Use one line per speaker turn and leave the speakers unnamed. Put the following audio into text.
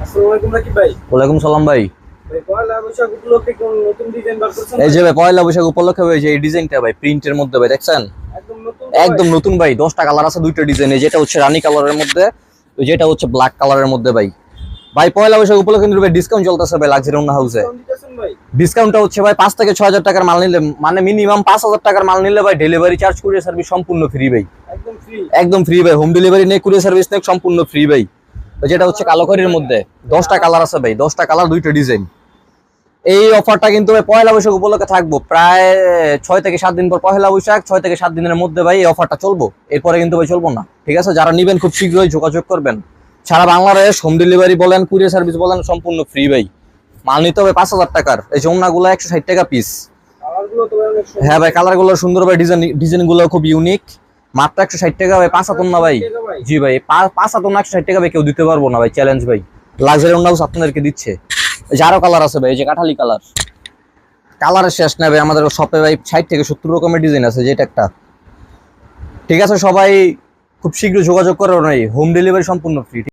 আসসালামু আলাইকুম রাকিব ভাই।
ওয়ালাইকুম সালাম ভাই।
ভাই পয়লা বৈশাখ উপলক্ষে কোন নতুন ডিজাইন বার করছেন
এই
ভাই?
যে ভাই পয়লা বৈশাখ উপলক্ষে ভাই যে এই ডিজাইনটা ভাই প্রিন্টের মধ্যে ভাই দেখছেন,
একদম নতুন তো ভাই?
একদম নতুন ভাই। 10টা কালার আছে, দুইটা ডিজাইনে, যেটা হচ্ছে রানী কালারের মধ্যে, ওই যেটা হচ্ছে ব্ল্যাক কালারের মধ্যে ভাই। ভাই পয়লা বৈশাখ উপলক্ষে কিন্তু ভাই ডিসকাউন্ট চলতেছে ভাই লাক্সারি ওন্না হাউসে।
ডিসকাউন্ট দিতেছেন ভাই?
ডিসকাউন্টটা হচ্ছে ভাই 5 থেকে 6 হাজার টাকার মাল নিলে, মানে মিনিমাম 5 হাজার টাকার মাল নিলে ভাই ডেলিভারি চার্জ, কুরিয়ার সার্ভিস সম্পূর্ণ ফ্রি ভাই।
একদম ফ্রি?
একদম ফ্রি ভাই, হোম ডেলিভারি নেই, কুরিয়ার সার্ভিস নেই, সম্পূর্ণ ফ্রি ভাই। তো যেটা হচ্ছে কালো খয়েরির মধ্যে 10টা কালার আছে ভাই, 10টা কালার, দুইটা ডিজাইন। এই অফারটা কিন্তু ভাই পয়লা বৈশাখ উপলক্ষে থাকবো প্রায় 6 থেকে 7 দিন পর, পয়লা বৈশাখ 6 থেকে 7 দিনের মধ্যে ভাই এই অফারটা চলবো। এরপরে কিন্তু ভাই চলবো না, ঠিক আছে? যারা নিবেন খুব শীঘ্রই যোগাযোগ করবেন। সারা বাংলাদেশ হোম ডেলিভারি বলেন, কুরিয়ার সার্ভিস বলেন, সম্পূর্ণ ফ্রি ভাই। মাল নিতে হবে 5,000 টাকার। এই যমুনাগুলো 160 টাকা পিস।
কালারগুলো তো ভাই অনেক সুন্দর।
হ্যাঁ ভাই, কালার গুলো সুন্দর ভাই, ডিজাইন গুলো খুব ইউনিক। মাত্র 160 টাকা ভাই, 5 হাতন না ভাই। জি ভাই, 5 হাতন 160 টাকা ভাই কেউ দিতে পারবো না ভাই, চ্যালেঞ্জ ভাই। লাক্সারি ওন্না হাউস আপনাদেরকে দিচ্ছে। এই যে আরো কালার আছে ভাই, এই যে কাঠালি কালার। কালারের শেষ নাই ভাই, আমাদের শপে ভাই 60 থেকে 70 রকমের ডিজাইন আছে, যেটা একটা। ঠিক আছে, সবাই খুব শীঘ্র যোগাযোগ করে, হোম ডেলিভারি সম্পূর্ণ ফ্রি।